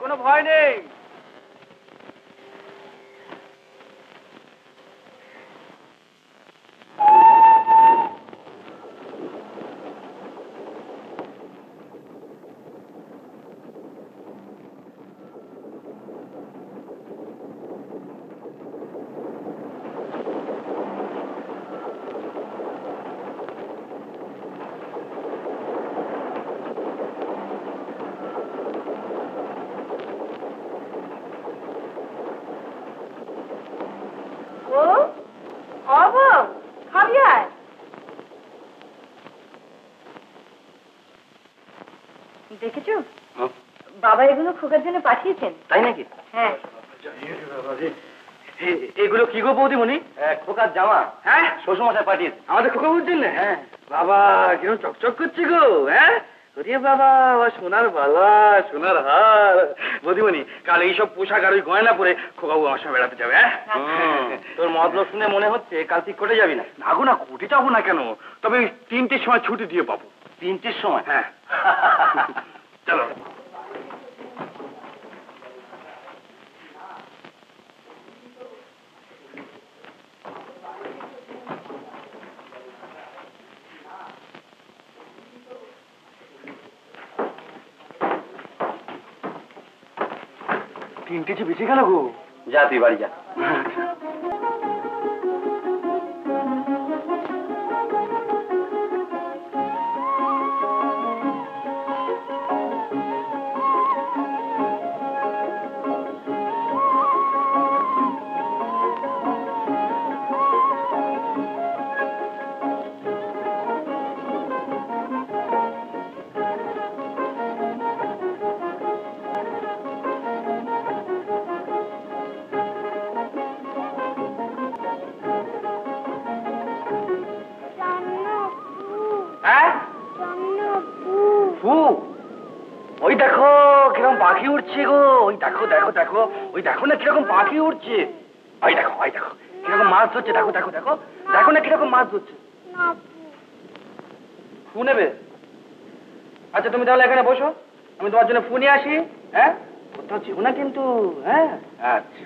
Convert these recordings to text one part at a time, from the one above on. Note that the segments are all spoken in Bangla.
কোনো ভয় নেই। দেখেছো বাবা এগুলো খোকার জন্য পাঠিয়েছেন। তাই নাকি? হ্যাঁ। এগুলো কি গো বৌদিমণি? খোকার জামা। হ্যাঁ, শ্বশুরমশাই পাঠিয়েছে আমাদের খোকা বুঝছেন না? হ্যাঁ বাবা, কিরকম চকচক করছে গো। হ্যাঁ বাবা, সোনার বালা, সোনার হার। বৌদিমণি, কাল এইসব পোশাক আর ওই গয়না পরে খোকাবু আমার সঙ্গে বেড়াতে যাবে। হ্যাঁ, তোর মতলব শুনে মনে হচ্ছে কাল ঠিক কোটে যাবি না? না গো না, কোটে যাবো না কেন, তবে 3টের সময় ছুটি দিয়ে পাবো। 3টের সময়? হ্যাঁ। চলো। তিনটে যে বেঁচে গেল গো। যা তুই বাড়ি যা। ওই দেখো কিরকম পাখি উঠছে গো। ওই দেখো দেখো দেখো, ওই দেখো না কিরকম পাখি উঠছে। ওই দেখো কিরকম মাছ ধরছে। দেখো দেখো দেখো, দেখো না কিরকম মাছ ধরছে। ফু নেবে? আচ্ছা তুমি তাহলে এখানে বসো, আমি তোমার জন্য ফু নিয়ে আসি। হ্যাঁ, কোথাও যেও না কিন্তু। হ্যাঁ আচ্ছা।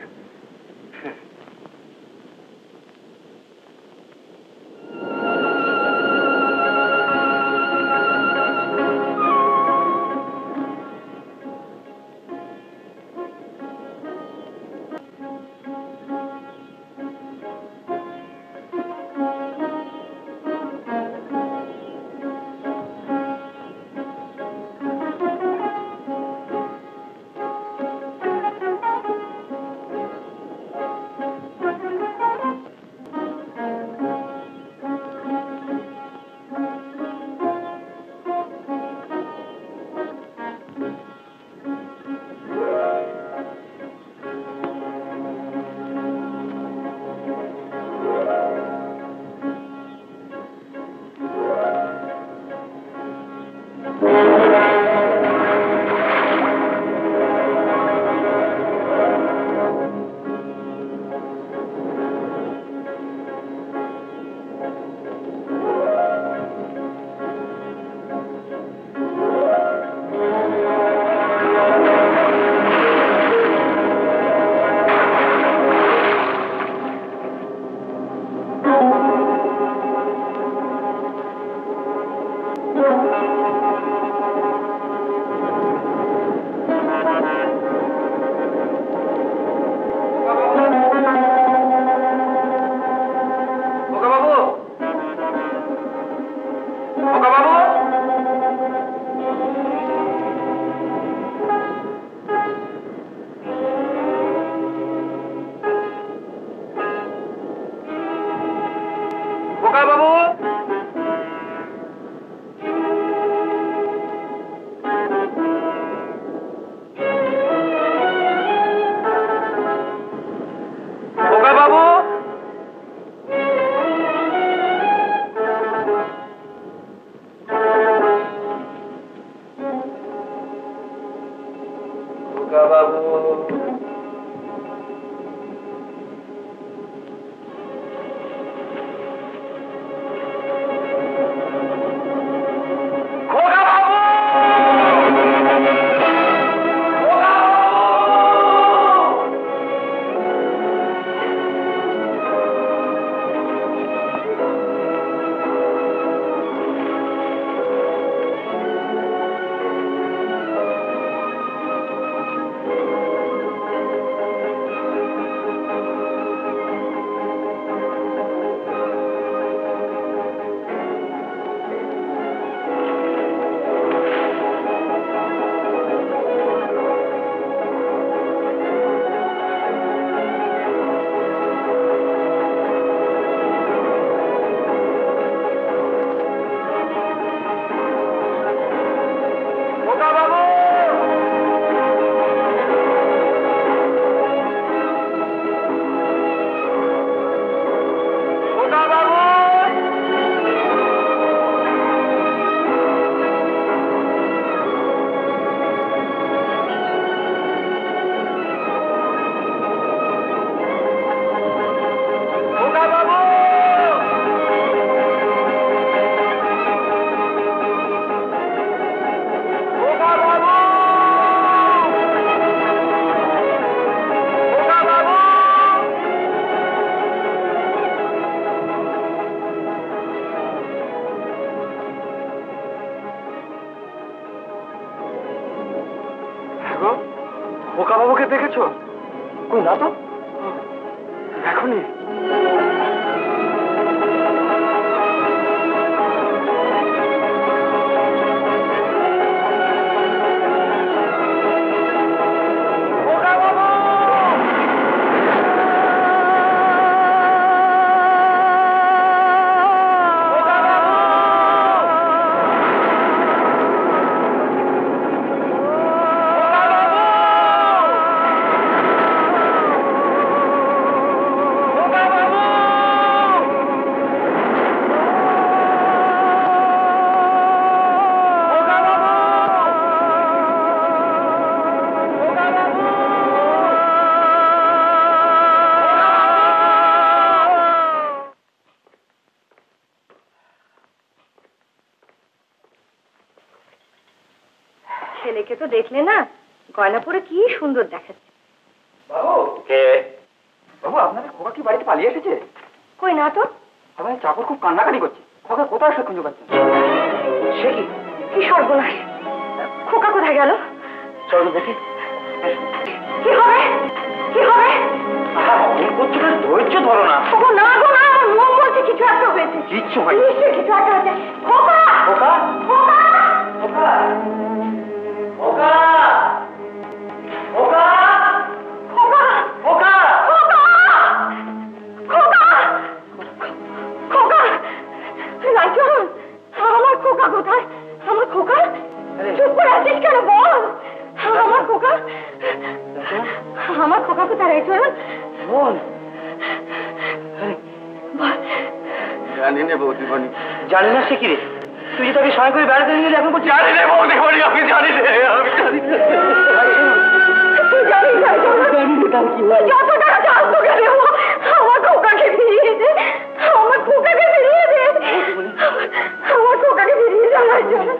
খোকা বাবুকে দেখেছো? কই না তো, দেখোনি? ছেলেকে তো দেখলে না, গয়না পরে কি সুন্দর দেখাচ্ছে। বাবু কে? বাবু আপনাদের খোকা কি বাড়িতে পালিয়ে এসেছে? কই না তো। আমার চাকর খুব কান্নাকানি করছে, খোকা কোথায় সে খুঁজে পাচ্ছে? সে কি? কি সর্বনাশ, খোকা কোথায় গেল? চলো দেখি। কি হবে, কি হবে? করছো না, ধৈর্য ধরো না। ও না গো না, আমার মন বলছে কিছু একটা হয়েছে। কিচ্ছু হয়নি। নিশ্চয়ই কিছু একটা হয়েছে। খোকা, খোকা, খোকা, খোকা, খোকা, খোকা, খোকা, খোকা, খোকা, খোকা, রাইচরণ, আমার খোকা কোথায়? আমার খোকা? চুপ করে আছিস কেন, বল। আমার খোকা, আমার খোকা কোথায় রাইচরণ? বল। জানি না বৌদিমণি। জানি না সে কি রে? তুই যে তাকে সহায় করে বেড়াতে নিয়ে গেলি, এখন বলছি জানি না বৌদিমণি, আমি জানি না, আমি জানি না। তুই জানিস রাইচরণ? জানি না তার কি হয়। যত টাকা চাস তোকে দেবো, আমার খোকাকে ফিরিয়ে দে, আমার খোকাকে ফিরিয়ে দে, আমার খোকাকে ফিরিয়ে দে রাইচরণ।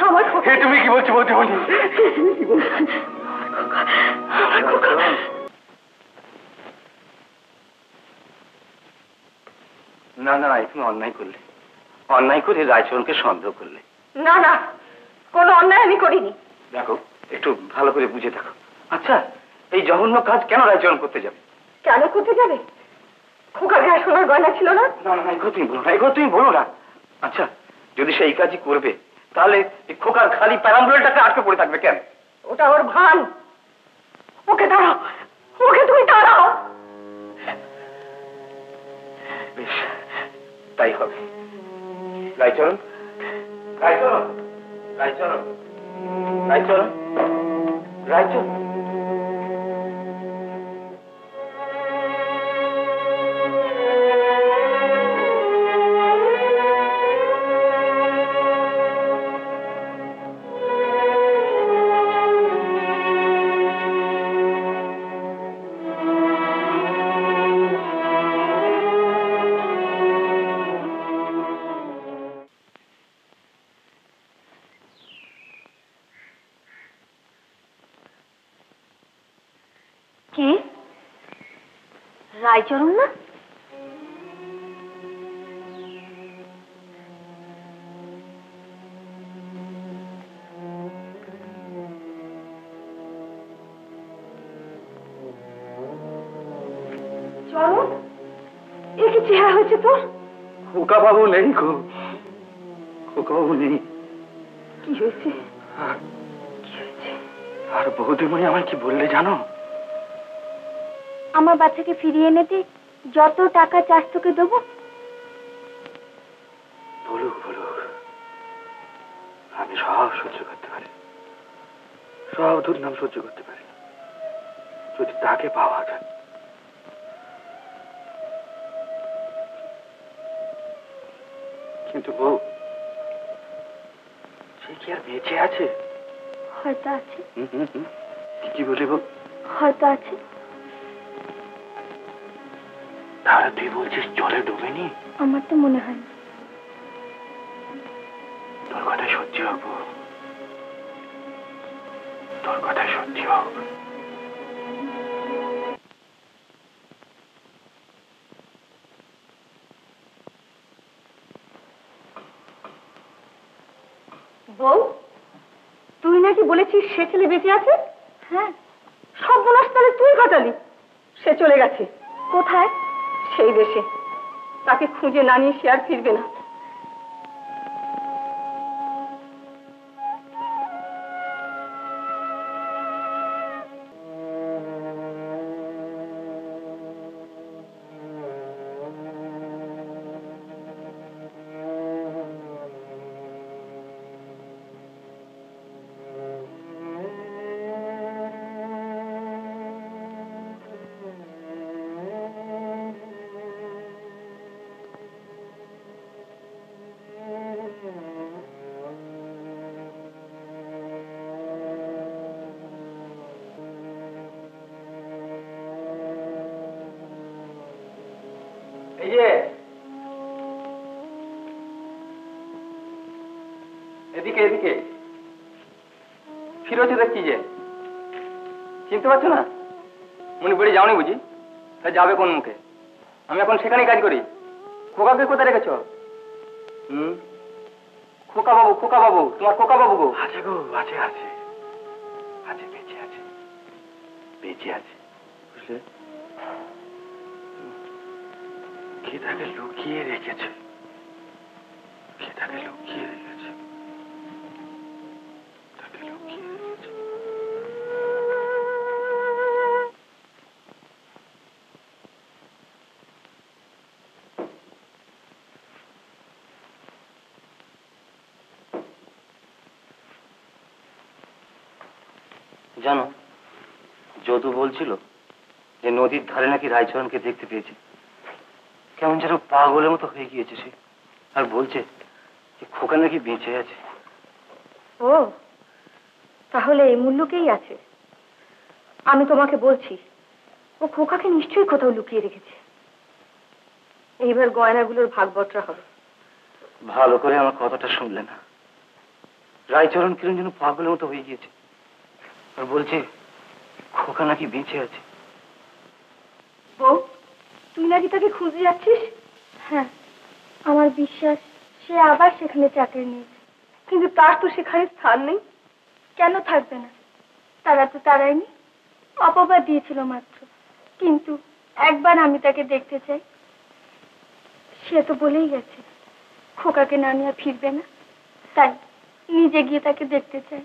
আমার খোকা, তুমি কি বলছো বৌদিমণি? কি বলছো? আমার খোকা। না না, তুমি অন্যায় করলে, অন্যায় করে রায়চরণকে সন্দেহ করলে। না না, কোনো অন্যায় আমি করিনি। দেখো, একটু ভালো করে বুঝে দেখো। আচ্ছা, এই জঘন্য কাজ কেন রায়চরণ করতে যাবে? কেন করতে যাবে? খোকার গায়ে সোনার গয়না ছিল না? না না, এগুলো তুমি বলো না, এগুলো তুমি বলো না। আচ্ছা, যদি সে এই কাজই করবে, তাহলে এই খোকার খালি প্যারাম্বুলেটাকে আটকে পড়ে থাকবে কেন? ওটা ওর ভান। ওকে দাঁড়াও, ওকে তুমি দাঁড়াও। বেশ, তাই হবে। রায়চরণ, রায়চরণ, রায়চরণ, রায়চরণ, রায়চরণ। কে? রায়চরণ না? চরণ, এ কি চেহারা হয়েছে তোর? খোকা বাবু নেই গো, খোকা বাবু নেই। কি হয়েছে? আর বৌদিমণি আমায় কি বললে জানো? আমার বাচ্চাকে ফিরিয়ে এনেতে যত টাকা চাস তোকে দেবো। বলুক বলুক, আমি সব সহ্য করতে পারি, সব দুর্নাম সহ্য করতে পারি, যদি তাকে পাওয়া যায়। কিন্তু বউ, সে কি আর বেঁচে আছে? হয়তো আছে। কি বলি বউ? হয়তো আছে। তাহলে তুই বলছিস জলে ডুবেনি? আমার তো মনে হয় না। তোর কথাই সত্যি হোক বউ, তোর কথাই সত্যি হোক। বউ, তুই নাকি বলেছিস সে ছেলে বেঁচে আছে? হ্যাঁ, সর্বনাশ তাহলে তুই ঘটালি। সে চলে গেছে। কোথায়? সেই দেশে। তাকে খুঁজে না নিয়ে সে আর ফিরবে না। এই যে এদিকে এদিকে ফিরোছে দেখছি যে, চিনতে পারছো না? মণিপুরে যাওনি বুঝি? তা যাবে কোন মুখে? আমি এখন সেখানেই কাজ করি। খোকাকে কোথায় রেখেছ? খোকা বাবু, খোকা বাবু, তোমার খোকা বাবু গো। আছে গো, আছে আছে আছে, বেঁচে আছে, বেঁচে আছে, বুঝলে? কে তাকে লুকিয়ে রেখেছে, কে তাকে লুকিয়ে রেখেছে, তাকে লুকিয়ে রেখেছে। জানো, যদু বলছিল যে নদীর ধারে নাকি রায়চরণকে দেখতে পেয়েছে। কেমন যেন পাগলের মতো হয়ে গিয়েছে সে, আর বলছে যে খোকা নাকি বেঁচে আছে। ও, তাহলে এই মূল্যকেই আছে। আমি তোমাকে বলছি, ও খোকাকে নিশ্চয়ই কোথাও লুকিয়ে রেখেছে। এইবার গয়নাগুলোর ভাগ বটরা হবে। ভালো করে আমার কথাটা শুনলে না? রায়চরণ কিরণ যেন পাগলের মতো হয়ে গিয়েছে, আর বলছে খোকা নাকি বেঁচে আছে। ও, তুই নাকি তাকে খুঁজে যাচ্ছিস? হ্যাঁ, আমার বিশ্বাস সে আবার সেখানে চাকরি নিয়েছে। কিন্তু তার তো সেখানে স্থান নেই। কেন থাকবে না? তারা তো তারাইনি, অপবাদ দিয়েছিল মাত্র। কিন্তু একবার আমি তাকে দেখতে চাই। সে তো বলেই গেছে খোকাকে না নিয়ে ফিরবে না, তাই নিজে গিয়ে তাকে দেখতে চাই।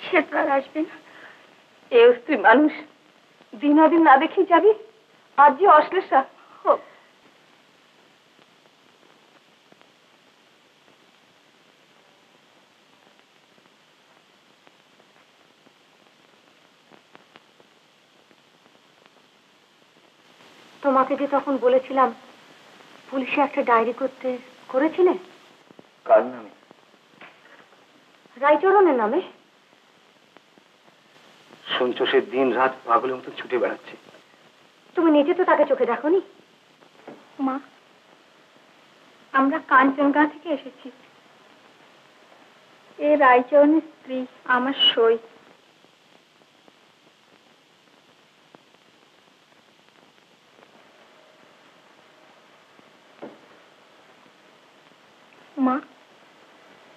সে তো আর আসবে না। এ স্ত্রী মানুষ, দিন না দেখি যাবি। আজ যে অশ্লেষা হোক। তোমাকে যে তখন বলেছিলাম পুলিশে একটা ডায়েরি করতে, করেছিলে? কার নামে? রায়চরণের নামে। শুনছো সে দিন রাত পাগলের মতো ছুটে বেড়াচ্ছে। তুমি নিজে তো তাকে চোখে দেখোনি। মা, আমরা কাঞ্চনগাঁ থেকে এসেছি। এ রায়চরণের স্ত্রী, আমার সই। মা,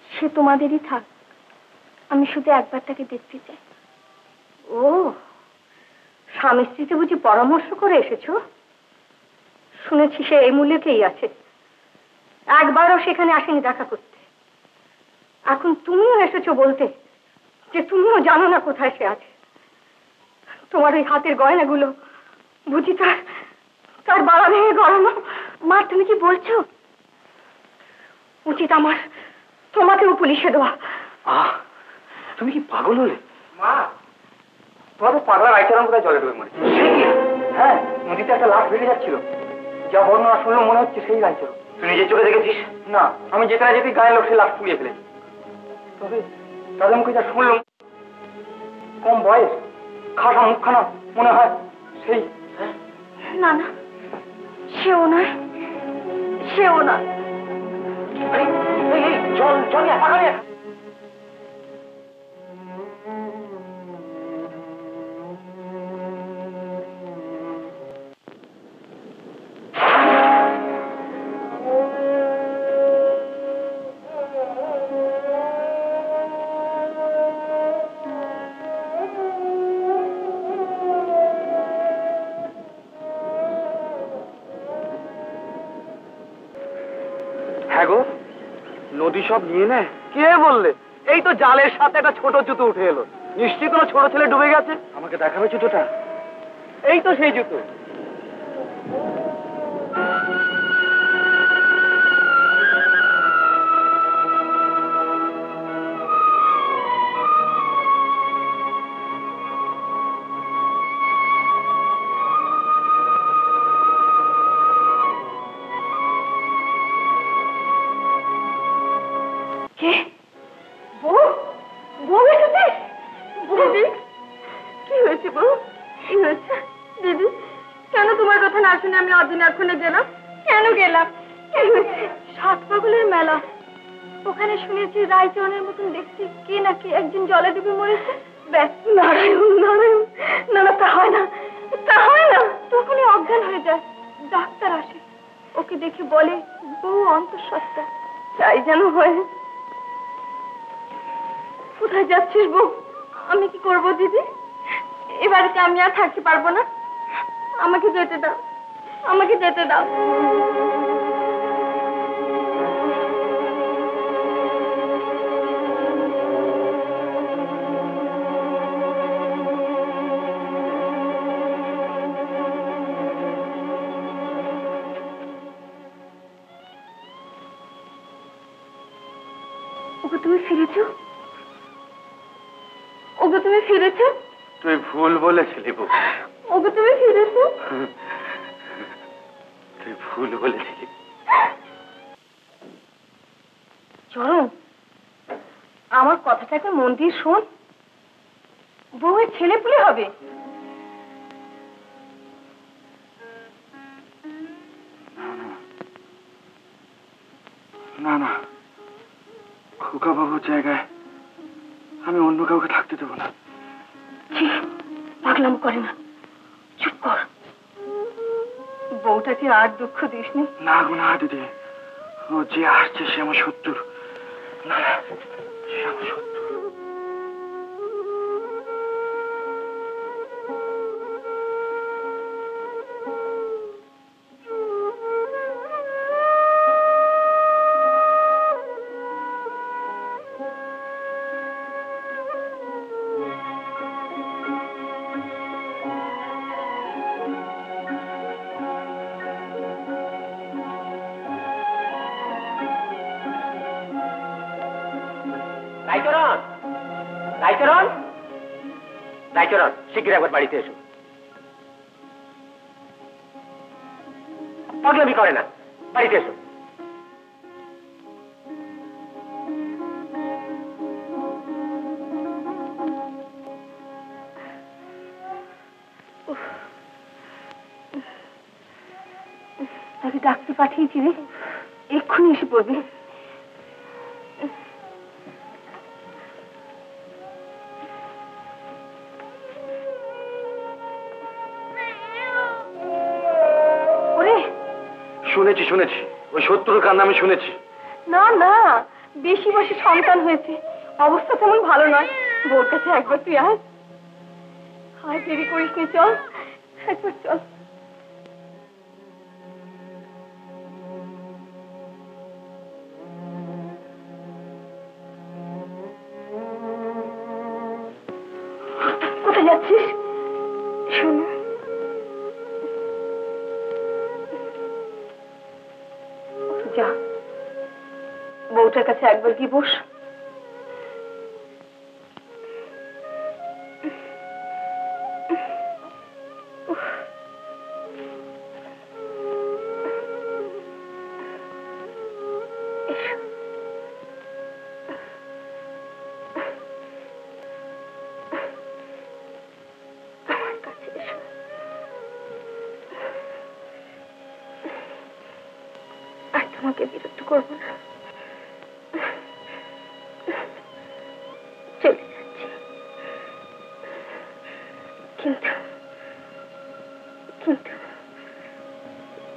সে তোমাদেরই থাক। আমি শুধু একবার তাকে দেখতে চাই। ও, স্বামী স্ত্রীতে বুঝি পরামর্শ করে এসেছো? শুনেছি সে এই মূল্যকেই আছে। একবারও সেখানে আসেনি দেখা করতে। এখন তুমিও এসেছো বলতে যে তুমিও জানো না কোথায় সে আছে। তোমার ওই হাতের গয়নাগুলো বুঝি তার বাড়া ভেঙে গড়ানো। মা, তুমি কি বলছো? উচিত আমার তোমাকেও পুলিশে দেওয়া। তুমি কি পাগল হলে? মা, তোমাদের পাগলা রায়চরণ কোথায় জলে ডুবে মরেছে। হ্যাঁ, নদীতে একটা লাশ বেরিয়ে যাচ্ছিল। যা বর্ণনা শুনলো মনে হচ্ছে সেই রায়চরণ। তুই নিজে চোখে দেখেছিস? না, আমি যেতে না যেতে গায়ে লোক সেই লাশ পুড়িয়ে ফেলেছি। তবে তাদের মুখে যা শুনলাম, কম বয়স, খাসা মুখখানা, মনে হয় সেই। না না, সেও নয়, সেও নয়। জল জল পাগল। যদি সব নিয়ে নেয়? কে বললে? এই তো জালের সাথে একটা ছোট জুতো উঠে এলো, নিশ্চয়ই কোনো ছোট ছেলে ডুবে গেছে। আমাকে দেখাবে জুতোটা? এই তো সেই জুতো। আমি অদিনাক্ষণে গেলাম। কেন গেলাম? সাত পাগলের মেলা, ওখানে শুনেছি রায়চরণের মতন দেখছি কে নাকি একজন জলে ডুবে মরেছে। ব্যাস, নারায়ণ নারায়ণ। না না, তা হয় না, তা হয় না। তখনই অজ্ঞান হয়ে যায়। ডাক্তার আসে, ওকে দেখে বলে বউ অন্তঃসত্ত্বা। তাই যেন হয়। কোথায় যাচ্ছিস বউ? আমি কি করবো দিদি? এ বাড়িতে আমি আর থাকতে পারবো না। আমাকে যেতে দাও, আমাকে যেতে দাও। ওগো তুমি ফিরেছো? ওগো তুমি ফিরেছো? তুই ভুল বলেছিলি বউ। ওগো তুমি ফিরেছো? তুই ভুল বলেছিলি। চরণ, আমার কথাটাকে মন দিয়ে শোন। বউয়ের ছেলে পুলে হবে। না না, খোকা বাবুর জায়গায় আমি অন্য কাউকে থাকতে দেবো না। পাগলাম করে না, চুপ কর। বউটাকে আর দুঃখ দিস নি। না গো না দিদি, ও যে আসছে সে আমার শত্রু। না, সে আমার শত্রু। রায়চরণ, রায়চরণ, রায়চরণ, শীঘ্র একবার বাড়িতে এসো। পাগলামি করে না, বাড়িতে এসো। তাকে ডাকতে পাঠিয়েছি রে, এক্ষুনি এসে পড়বে। শুনেছি শুনেছি, ওই শত্রুর কান্না আমি শুনেছি। না না, বেশি বয়সে সন্তান হয়েছে, অবস্থা তেমন ভালো নয়। বোর কাছে একবার তুই আয়। আয়, দেরি করিস নি, চল একবার চল। কোথায় যাচ্ছিস? শোনো, যা, বউটার কাছে একবার কি বস। তোমাকে বিরক্ত করবো না, চলে যাচ্ছি। কিন্তু কিন্তু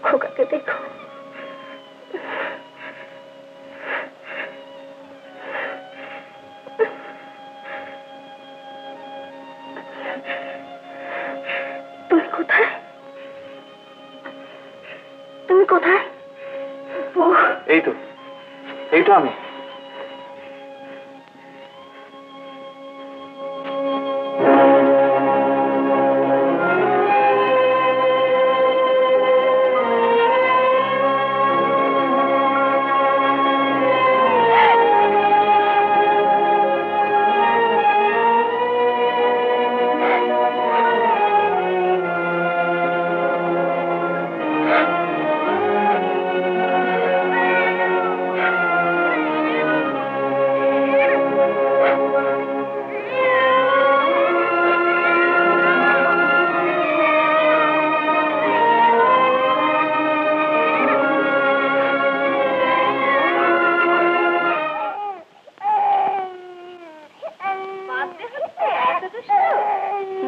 খোকাকে দেখো। তুমি কোথায়? তুমি কোথায়? এই তো, এই তো আমি।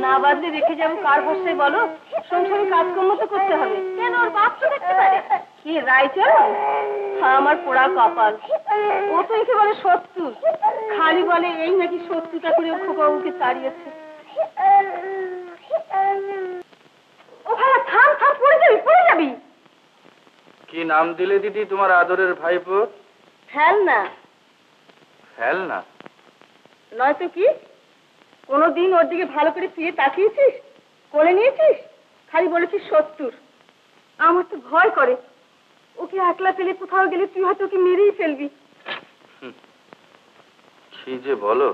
না বাদলে রেখে যাবো কার ভরসায় বলো? সংসারে কাজকর্ম তো করতে হবে। কেন, ওর বাপ তো দেখতে পারে। কি রায়চরণ? আমার পোড়া কপাল, ও তো একেবারে শত্রু। খালি বলে এই নাকি শত্রুতা করে খোকাবাবুকে তাড়িয়েছে। ও ভাই, থাম থাম, পড়ে যাবি পড়ে যাবি। কি নাম দিলে দিদি তোমার আদরের ভাইপো? খেলনা। খেলনা? নয়তো কি? কোনোদিন ওর দিকে ভালো করে ফিরে তাকিয়েছিস? কোলে নিয়েছিস? খালি বলেছিস শত্রুর। আমার তো ভয় করে, ওকে একলা পেলে কোথাও গেলে তুই হয়তো ওকে মেরেই ফেলবি। কি যে বলো।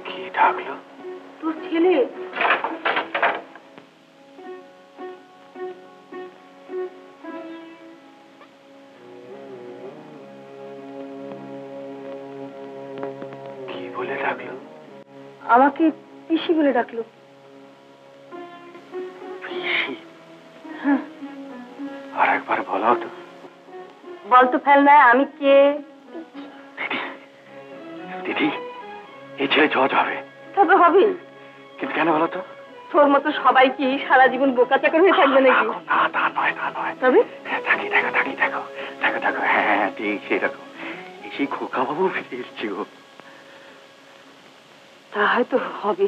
কি ডাকলো? তোর ছেলে। কি বলে ডাকলো? আমাকে পিসি বলে ডাকলো। পিসি? হ্যাঁ। আর একবার বলো তো। বলতো ফেলনা, আমি কে? দিদি, দিদি, এই ছেলে জজ হবে। তবে হবেই। কিন্তু কেন বলো তো? তোর মতো সবাই কি সারা জীবন বোকা চাকর হয়ে থাকবে নাকি? না, তা নয়, তা নয়। তবে তাকিয়ে দেখো, তাকিয়ে দেখো, দেখো দেখো, হ্যাঁ ঠিক সেরকম। সেই খোকা বাবু ফিরে এসছে গো। তা হয়তো হবে।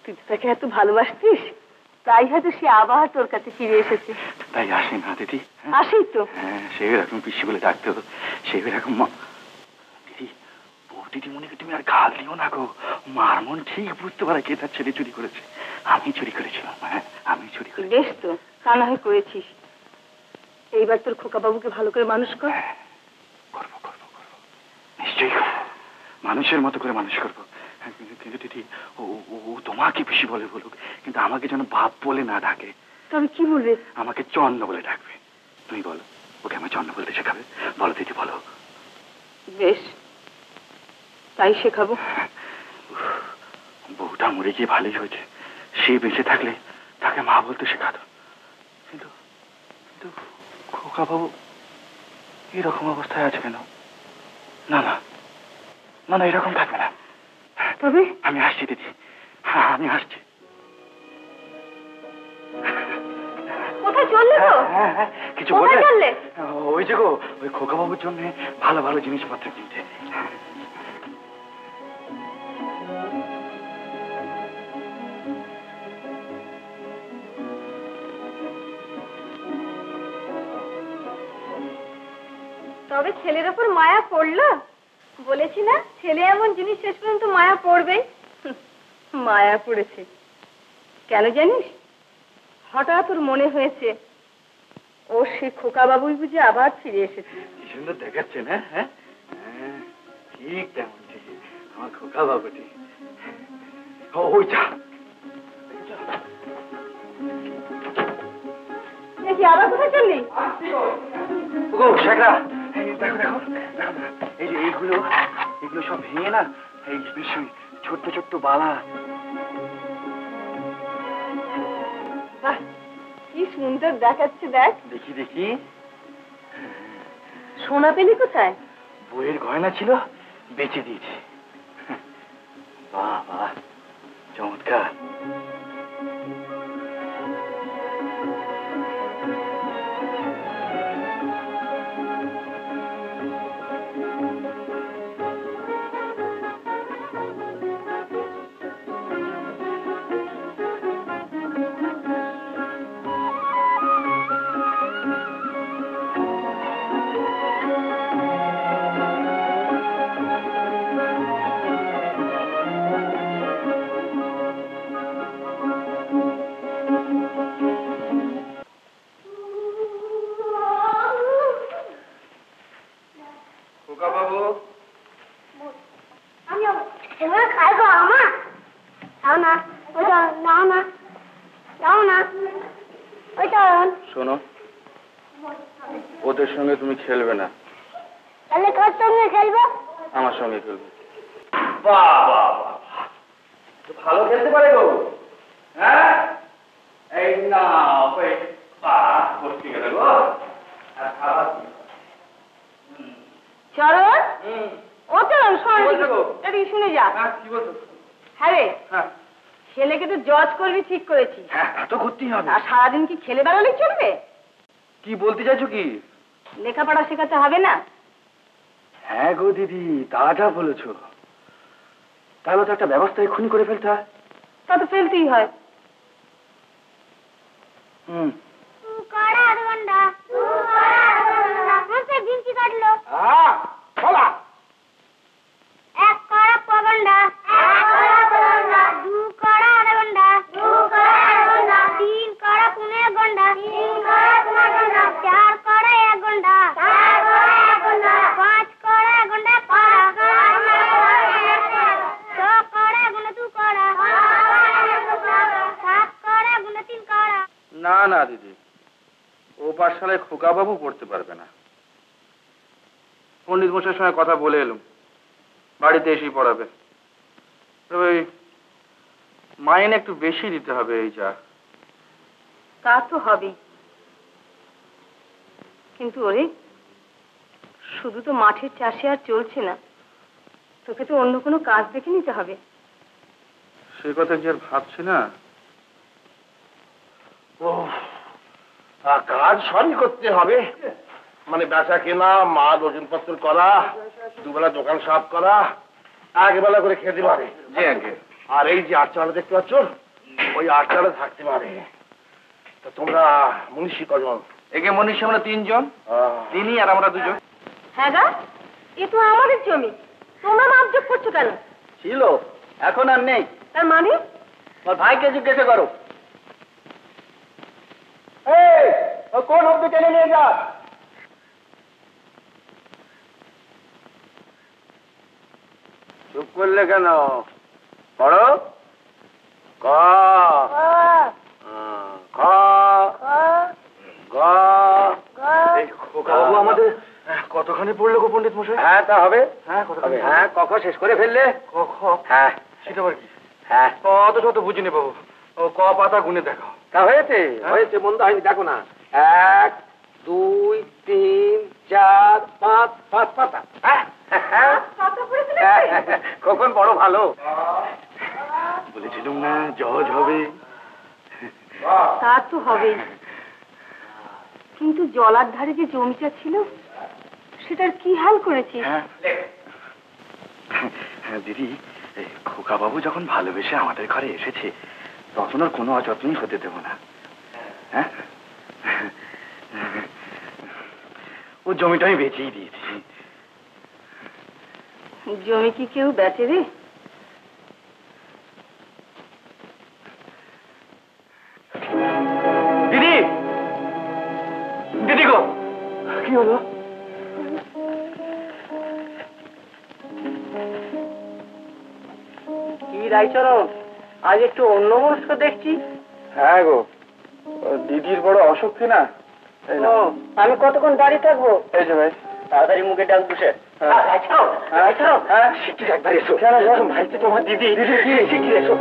তুই তো তাকে এত ভালোবাসতিস, তাই হয়তো সে আবার তোর কাছে ফিরে এসেছে। তাই আসে না দিদি? আসেই তো। হ্যাঁ, সে এরকম পিসি বলে ডাকতো, সে এরকম। দিদি, বউ দিদিমণিকে তুমি আর গাল দিও না গো। মার মন ঠিক বুঝতে পারে কে তার ছেলে চুরি করেছে। আমি চুরি করেছিলাম। হ্যাঁ, আমি চুরি করেছি। বেশ তো, তা না হয় করেছিস। এইবার তোর খোকা বাবুকে ভালো করে মানুষ কর। করবো করবো করবো, নিশ্চয়ই করবো। মানুষের মতো করে মানুষ করবো। কিন্তু দিদি, ও তোমাকে পিসি বলে বলুক, কিন্তু আমাকে যেন বাপ বলে না ডাকে। তবে কি বলবে? আমাকে চন্ন বলে ডাকবে। তুমি বলো, ওকে আমার চন্ন বলতে শেখাবে? বলো দিদি, বলো। বেশ, তাই শেখাবো। বউটা মরে গিয়ে ভালোই হয়েছে। সে বেঁচে থাকলে তাকে মা বলতে শেখাতো। কিন্তু কিন্তু খোকা বাবু এরকম অবস্থায় আছে কেন? না না না না, এরকম থাকবে না। তবে আমি আসছি দিদি, হ্যাঁ আমি আসছি। কোথায় চললে তো? কিছু কোথায় চললে? ওই যে গো, ওই খোকা বাবুর জন্য ভালো ভালো জিনিসপত্র কিনতে। তবে ছেলের ওপর মায়া পড়লো? বলেছি না, ছেলে এমন জিনিস শেষ পর্যন্ত মায়া পড়বেই। মায়া পড়েছে কেন জানিস? হঠাৎ ওর মনে হয়েছে ও সে খোকা বাবুই বুঝি আবার ফিরে এসেছে। কি সুন্দর দেখাচ্ছে না? হ্যাঁ, ঠিক তেমন, ঠিক আমার খোকা বাবুটি। ওই যা, দেখি আবার কোথায় চললি? শেখরা, দেখো দেখো দেখো, এই যে এইগুলো এগুলো সব ভেঙে না, এই ছোট্ট ছোট্ট বালা। বাহ, কি সুন্দর দেখাচ্ছে, দেখ। দেখি দেখি। সোনা পেলি কোথায়? বইয়ের গয়না ছিল, বেচে দিয়েছি। বাহ বাহ, চমৎকার। শোনো, ওদের সঙ্গে তুমি খেলবে না। তাহলে কার সঙ্গে খেলবো? আমার সঙ্গে খেলবে। ভালো খেলতে পারে গো। হ্যাঁ, এই না চরণ, ও চরণ, শোন, এদিকে শুনে যা। কি বলছো? হ্যাঁ রে, হ্যাঁ ছেলেকে তো জজ করবি ঠিক করেছি। হ্যাঁ, তা তো করতেই হবে। আর সারাদিন কি খেলে বেড়ালেই চলবে? কি বলতে চাইছো কি? লেখাপড়া শেখাতে হবে না? হ্যাঁ গো দিদি, তা যা বলেছো। তাহলে তো একটা ব্যবস্থা এক্ষুনি করে ফেলতে হয়। তা তো ফেলতেই হয়। হুম। এক কড়া পগন্ডা, দু কড়া আধা ঘন্টা, তিন কড়া পুনে ঘন্টা, চার কড়া এক ঘন্টা, পাঁচ কড়া এক ঘন্টা, ছ কড়া এক ঘন্টা, দু কড়া, সাত কড়া এক ঘন্টা, তিন কড়া। না না দিদি, ও পাঠশালায় খোকা বাবু পড়তে পারবে না। পণ্ডিত মশাইয়ের সঙ্গে কথা বলে এলুম, বাড়িতে এসেই পড়াবে। তবে মাইনে একটু বেশি দিতে হবে। এই যা। তা তো হবেই, কিন্তু ওরে শুধু তো মাঠের চাষে আর চলছে না, তোকে তো অন্য কোনো কাজ দেখে নিতে হবে। সে কথা কি আর ভাবছি না। ও কাজ সবই করতে হবে, মানে বেচা কেনা, মাল ওজনপত্র করা, দুবেলা দোকান সাফ করা, একবেলা করে খেতে পারে। জি আগে। আর এই যে আটচালা দেখতে পাচ্ছ, ওই আটচালা থাকতে পারে। তা তোমরা মনীষী কজন? একে মনীষী আমরা 3 জন, তিনি আর আমরা 2 জন। হ্যাঁ গা, এ তো আমাদের জমি, তোমরা মাপজোক করছো কেন? ছিল, এখন আর নেই। তার মানে? ওর ভাইকে জিজ্ঞাসা করো। ও কোন অব্দি টেনে নিয়ে যা। চুপ করলে কেন? পড়ো। ক, খ, গ। এই খোকা বাবু আমাদের কতখানি পড়লো গো পণ্ডিত মশাই? হ্যাঁ তা হবে। হ্যাঁ কতখানি? হ্যাঁ ক খ শেষ করে ফেললে। ক খ? হ্যাঁ সেটা আবার কি? হ্যাঁ অত শত বুঝিনি বাবু। ও ক পাতা গুনে দেখাও। তা হয়েছে, হয়েছে, মন্দ হয়নি। দেখো না, 1 2 3 4 5 5 পাতা। কখন বড় ভালো। বলেছিলাম না জজ হবে। তা তো হবেই, কিন্তু জলার ধারে যে জমিটা ছিল সেটার কি হাল করেছিস? হ্যাঁ দিদি, খোকা বাবু যখন ভালোবেসে আমাদের ঘরে এসেছে, তখন ওর কোনো অযত্নই হতে দেব না। হ্যাঁ, ও জমিটা আমি বেচেই দিয়েছি। জমি কি কেউ বেচে রে? দিদি, দিদি গো, কি হলো? কি রাইচরণ, আজ একটু অন্যমনস্ক দেখছি। হ্যাঁ গো, দিদির বড় অসুখ না। আমি কতক্ষণ দাঁড়িয়ে থাকবো? এই যে ভাই, তাড়াতাড়ি মুখে ডাক বসে। একবার এসো। ভাই তো তোমার দিদি। দিদি এসো।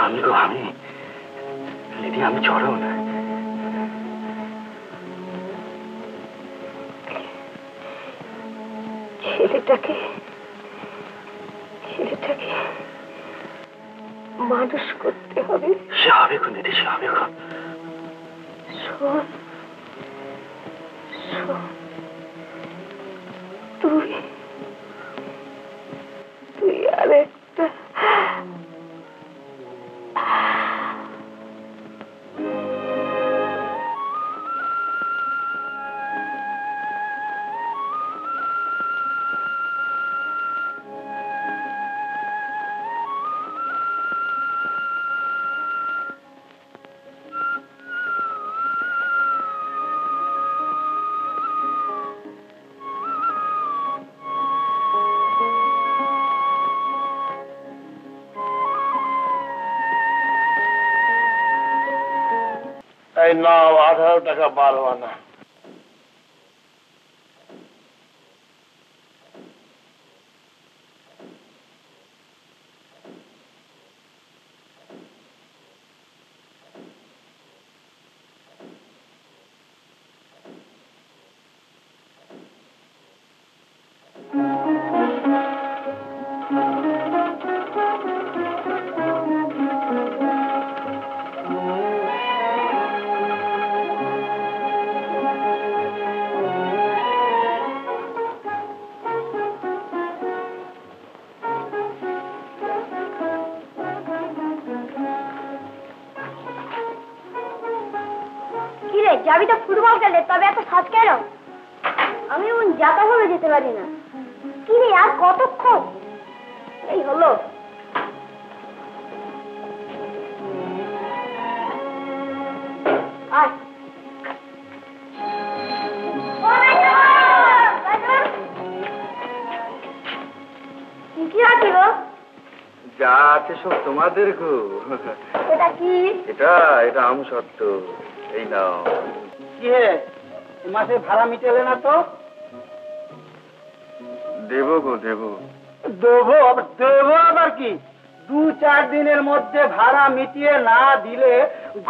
আমি গো, আমি দিদি, আমি চরণ। ছেলেটাকে মানুষ করতে হবে। সে হবে গো দিদি, সে হবে গো। শোন, তুই আর একটা এই নাও 18 টাকা 12 আনা। কিরে যাবি তো ফুটবল খেলে, তবে এত সাজ কেন? আমি এমন যাতা ভাবে যেতে পারি না। কিরে আর কতক্ষণ? এই হলো। আয় কি আছে গো? যা আছে সব তোমাদের গো। এটা কি? এটা আম সত্য। এই নাও। কি হে, মাসে ভাড়া মিটালে না তো? দেবো গো দেবো। দেবো আবার কি? 2-4 দিনের মধ্যে ভাড়া মিটিয়ে না দিলে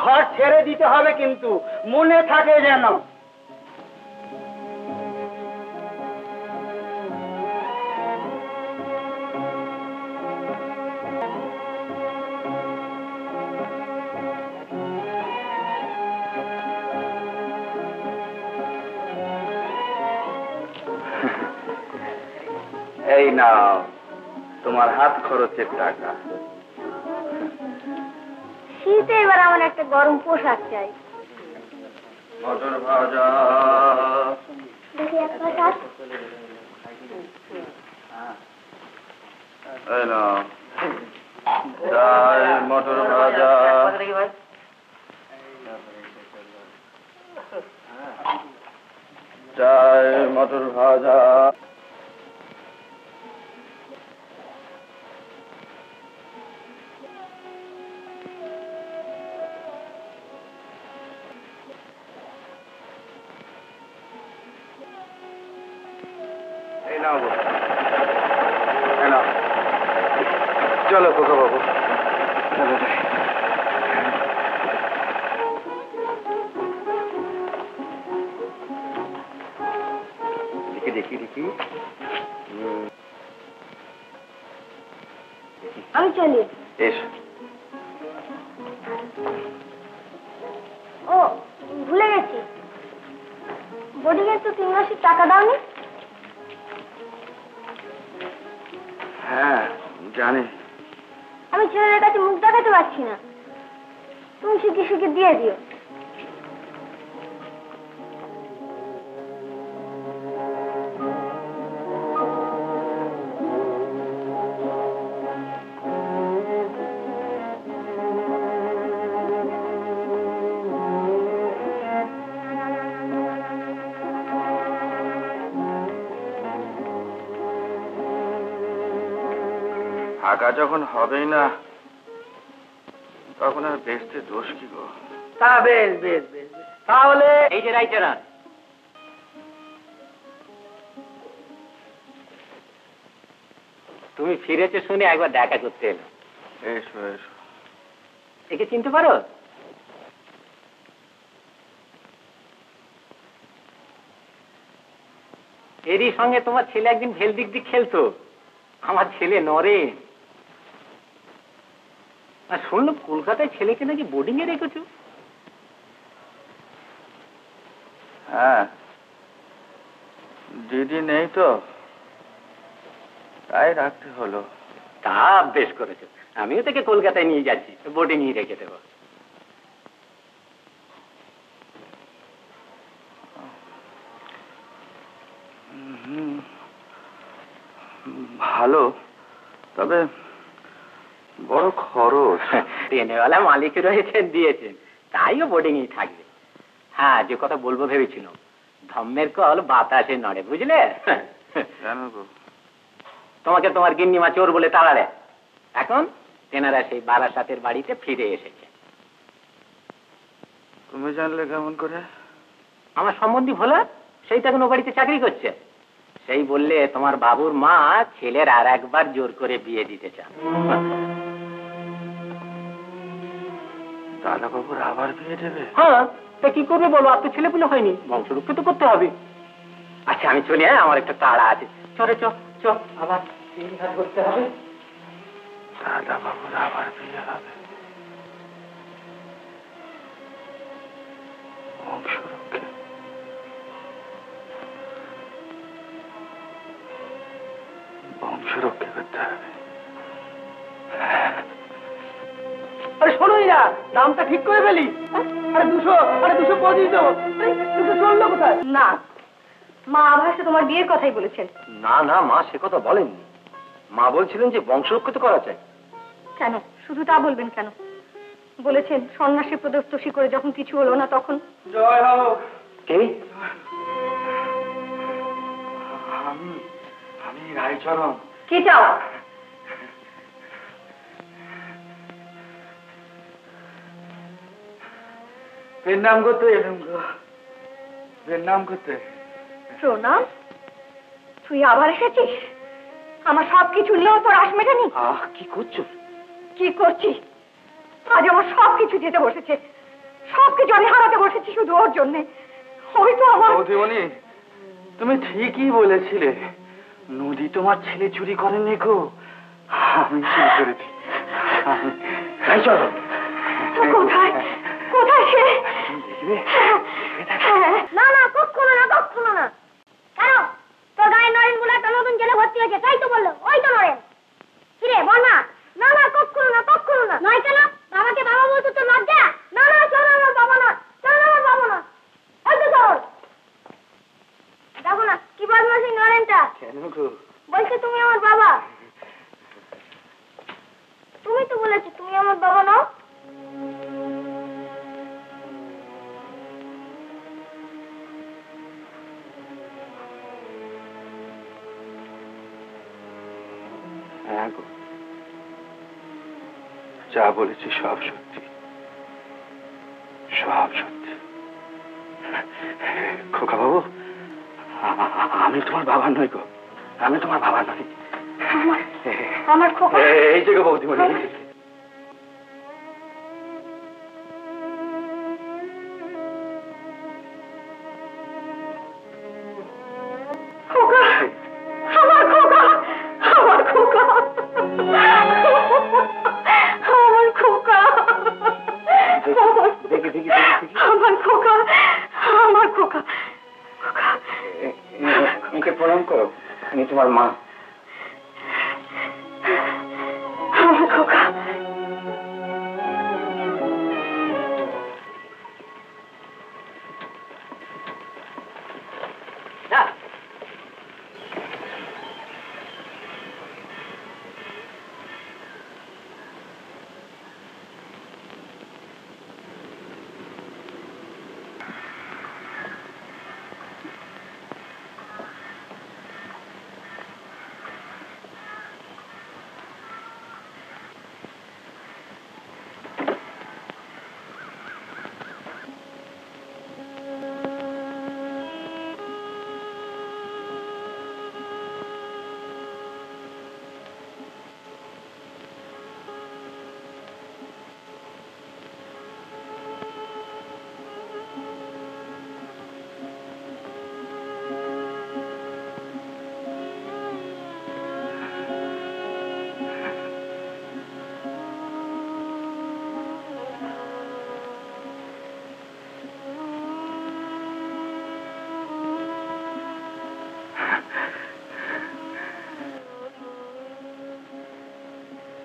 ঘর ছেড়ে দিতে হবে, কিন্তু মনে থাকে যেন। এই নাও তোমার হাত খরচের টাকা। শীতে এবার আমার একটা গরম পোশাক চাই। মটর ভাজা। দেখি একটা কাজ। এই নাও ডাল মটর ভাজা। চাল মটর ভাজা। এই নাও গো। এই নাও। চলো খোকা বাবু। চলো যাই। দেখি আমি চলি। এসো। ও ভুলে গেছি, বোর্ডিং এর তো 3 মাসের টাকা দাওনি। হ্যাঁ জানি। আমি ছেলের কাছে মুখ দেখাতে পারছি না, তুমি শিখে দিয়ে দিও। টাকা যখন হবেই না তখন আর বেচতে দোষ কি গো? তা বেশ। তাহলে এই যে রাইটারান, তুমি ফিরেছো শুনে একবার দেখা করতে এলো। এসো এসো। একে চিনতে পারো? এরই সঙ্গে তোমার ছেলে একদিন ভেল দিক খেলতো। আমার ছেলে নরেন। আর শুনলো কলকাতায় ছেলেকে নাকি বোর্ডিং এ রেখেছো। হ্যাঁ দিদি নেই তো তাই রাখতে হলো। তা বেশ করেছো, আমিও তাকে কলকাতায় নিয়ে যাচ্ছি, বোর্ডিং এ রেখে দেবো। ভালো, তবে বড় খরচ। ট্রেনেওয়ালা মালিক রয়েছেন, দিয়েছেন, তাইও বোর্ডিং এই থাকবে। হ্যাঁ, যে কথা বলবো ভেবেছিল, ধম্মের কল বাতাসে নড়ে, বুঝলে? কেন গো? তোমাকে তোমার গিন্নিমা চোর বলে তাড়ালে, এখন তেনারা সেই বারাসাতের বাড়িতে ফিরে এসেছে। তুমি জানলে কেমন করে? আমার সম্বন্ধী ভোলা, সেই তো এখন ও বাড়িতে চাকরি করছে। সেই বললে তোমার বাবুর মা ছেলের আর একবার জোর করে বিয়ে দিতে চান। দাদা বাবুর আবার বিয়ে দেবে? হ্যাঁ, তা কি করবে বলো, আর তো ছেলেপুলে হয়নি, বংশরক্ষা তো করতে হবে। আচ্ছা আমি চলি, হ্যাঁ, আমার একটা তাড়া আছে। চলে চ চ, আবার চিন্তা করতে হবে। দাদা বাবুর আবার বিয়ে হবে? বংশরক্ষা বংশরক্ষা করতে হবে। আরে শোনোই না, দামটা ঠিক করে ফেলি। আরে 225 দেবো। 200 চললো কোথায়? না, মা আভাসে তোমার বিয়ের কথাই বলেছেন। না না মা, সে কথা বলেননি। মা বলছিলেন যে বংশরক্ষা তো করা চাই। কেন শুধু তা বলবেন কেন? বলেছেন সন্ন্যাসী প্রদস্তোষী করে যখন কিছু হলো না তখন। জয় হোক। কে? আমি রায়চরণ। কি চাও? এর নাম করতে এলাম গো, এর নাম করতে। প্রণাম, তুই আবার এসেছিস? আমার সবকিছু নিয়েও তোর আশ মেটেনি? কি করছো? কি করছি? আজ আমার সবকিছু যেতে বসেছে, সবকিছু আমি হারাতে বসেছি শুধু ওর জন্যে। ওই তো আমার বৌদিমণি, তুমি ঠিকই বলেছিলে, নদী তোমার ছেলে চুরি করেনি গো, আমি চুরি করেছি। রায়চরণ কোথায় কোথায় সে? দেখবে? না না, কখনো না, কখনো না। কেন, তোর গায়ে নরেন বলে একটা নতুন ছেলে ভর্তি হয়েছে, তাই তো বললো, ওই তো নরেন। কিরে বল না। না না, কখনো না, কখনো না। নয় কেন? বাবাকে বাবা বলতো তো লজ্জা? না না, চল আমার বাবা না, চল আমার বাবা না। ওই তো চল। দেখো না কি বদমাশি নরেনটা। কেন গো? বলছে তুমি আমার বাবা। তুমি তো বলেছো তুমি আমার বাবা নাও। হ্যাঁ গো, যা বলেছি সব সত্যি, সব সত্যি। খোকা বাবু, আমি তোমার বাবা নই গো, আমি তোমার বাবা নই। আমার খোকা। এই যে গো বৌদিমণি, খোকা, আমার খোকা, আমার খোকা, আমার খোকা, আমার খোকা, আমার খোকা। একে প্রণাম করো, আমি তোমার মা। আমার খোকা।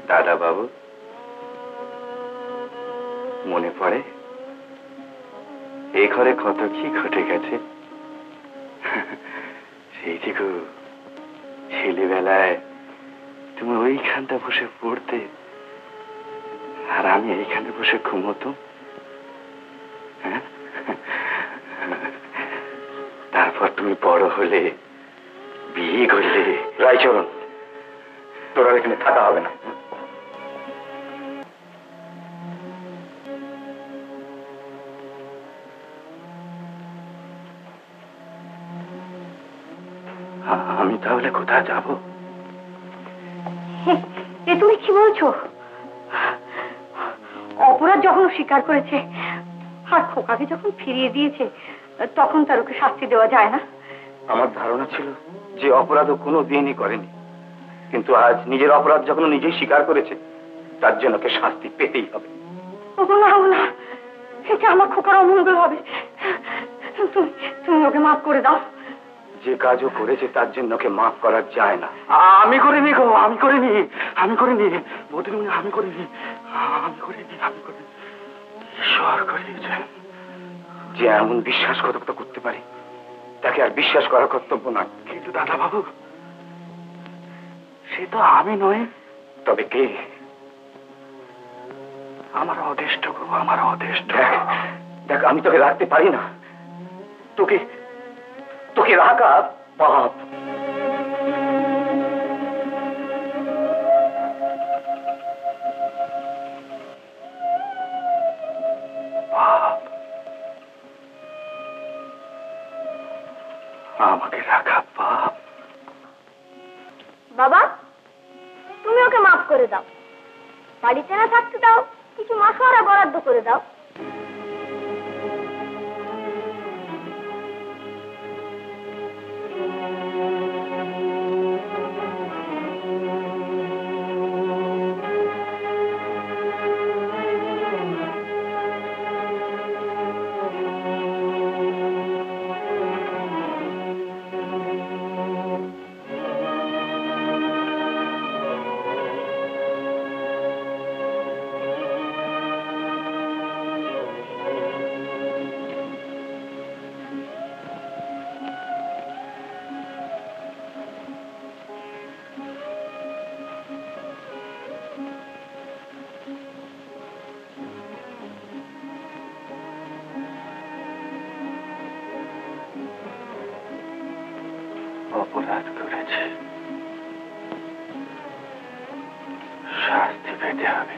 দাদা বাবু, মনে পড়ে এই ঘরে কত কি ঘটে গেছে। সেই যে গো, ছেলেবেলায় তুমি ওইখানটা বসে পড়তে আর আমি এইখানে বসে ঘুমোতাম। হ্যাঁ, তারপর তুমি বড় হলে, বিয়ে করলে। রায়চরণ, তোর আর এখানে থাকা হবে না। তাহলে কোথায় যাব? এ তুমি কি বলছো? অপরাধ যখন স্বীকার করেছে আর খোকাকে যখন ফিরিয়ে দিয়েছে, তখন তার ওকে শাস্তি দেওয়া যায় না? আমার ধারণা ছিল যে অপরাধ ও কোনো দিনই করেনি, কিন্তু আজ নিজের অপরাধ যখন নিজেই স্বীকার করেছে, তার জন্য ওকে শাস্তি পেতেই হবে। না, এটা আমার খোকার অমঙ্গল হবে। তুমি ওকে মাফ করে দাও। যে কাজও করেছে তার জন্য ওকে মাফ করা যায় না। আমি করিনি গো, আমি করিনি বৌদিমণি, আমি করিনি। ঈশ্বর করিয়েছে। যে এমন বিশ্বাসঘাতকতা করতে পারে তাকে আর বিশ্বাস করা কর্তব্য না। কিন্তু দাদা বাবু, সে তো আমি নয়। তবে কে? আমার অদেষ্ট গো, আমার অদেষ্ট। দেখ, আমি তোকে রাখতে পারি না। তোকে রাখা পাপ। আমাকে রাখা পাপ। বাবা, তুমি ওকে মাফ করে দাও। বাড়িতে না থাকতে দাও, কিছু মাসোয়ারা বরাদ্দ করে দাও। অপরাধ করেছে, শাস্তি পেতে হবে।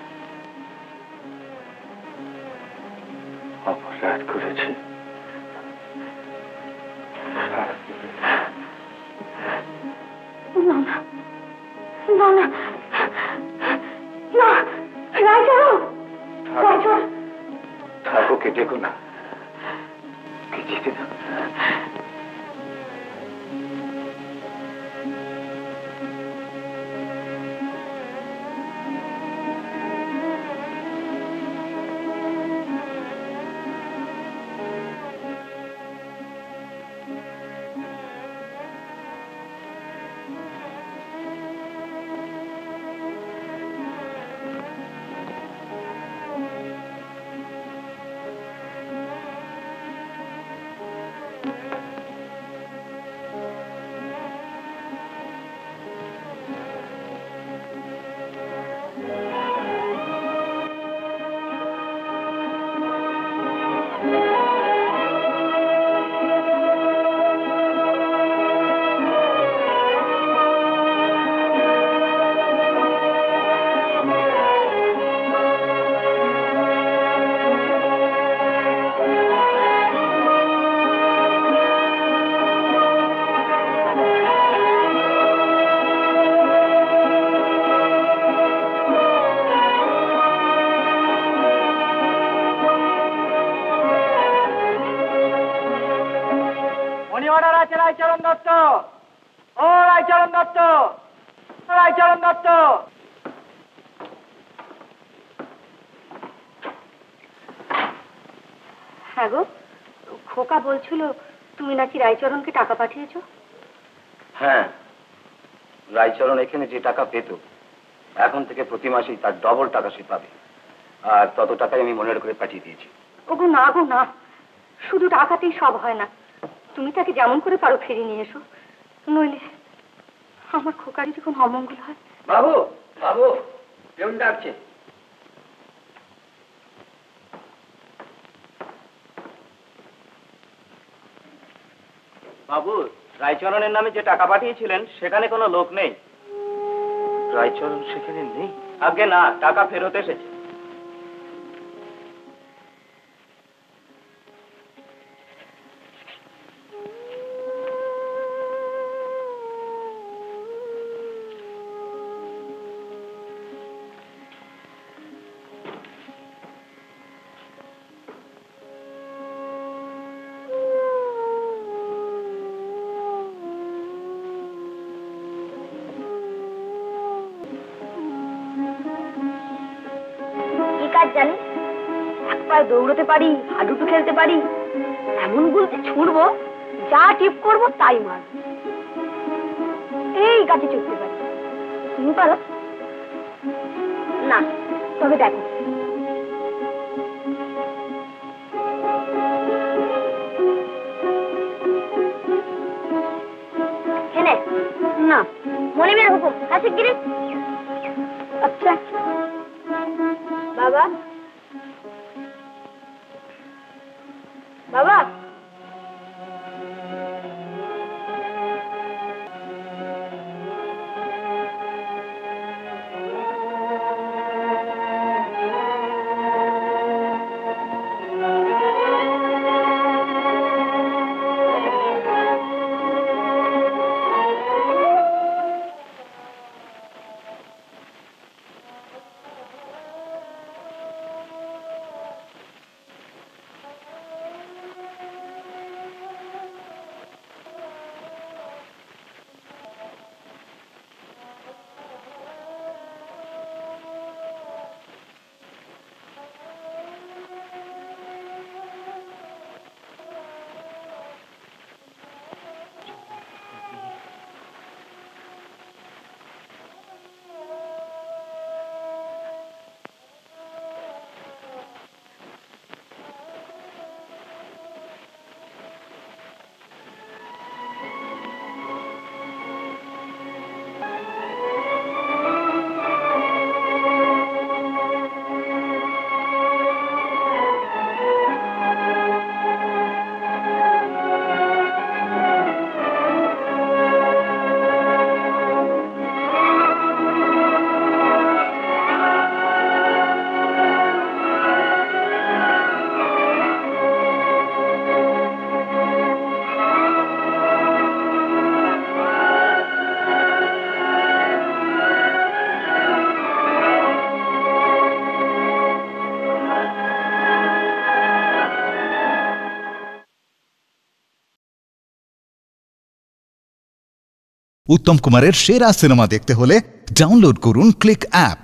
অপরাধ করেছে, শাস্তি পেতে হবে। না, রায়চরণ, থাকো, কে দেখো না, কে যেতে দাও। রায়চরণ দত্ত, ও রায়চরণ দত্ত, রায়চরণ দত্ত। হ্যাঁ গো, খোকা বলছিল তুমি নাকি রায়চরণকে টাকা পাঠিয়েছো। হ্যাঁ, রায়চরণ এখানে যে টাকা পেত, এখন থেকে প্রতি মাসেই তার ডবল টাকা সে পাবে। আর তত টাকাই আমি মনের করে পাঠিয়ে দিয়েছি। ওগো না গো না, শুধু টাকাতেই সব হয় না। তুমি তাকে যেমন করে পারো ফিরিয়ে নিয়ে এসো, নইলে আমার খোকারি যখন অমঙ্গল হয়। বাবু, বাবু, কেমন ডাকছে? বাবু, রায়চরণের নামে যে টাকা পাঠিয়েছিলেন সেখানে কোনো লোক নেই। রায়চরণ সেখানে নেই? আগে না, টাকা ফেরত এসেছে। আর জানিস এক পায়ে দৌড়তে পারি, হাডুডু খেলতে পারি, এমন গুলতি ছুঁড়বো যা টিপ করবো তাই মার। এই গাছে চড়তে পারি, তুমি পারো না? তবে দেখো, না মনিবের হুকুম কাছে গিরে। আচ্ছা বাবা, বাবা উত্তম কুমারের সেরা সিনেমা দেখতে হলে ডাউনলোড করুন ক্লিক অ্যাপ।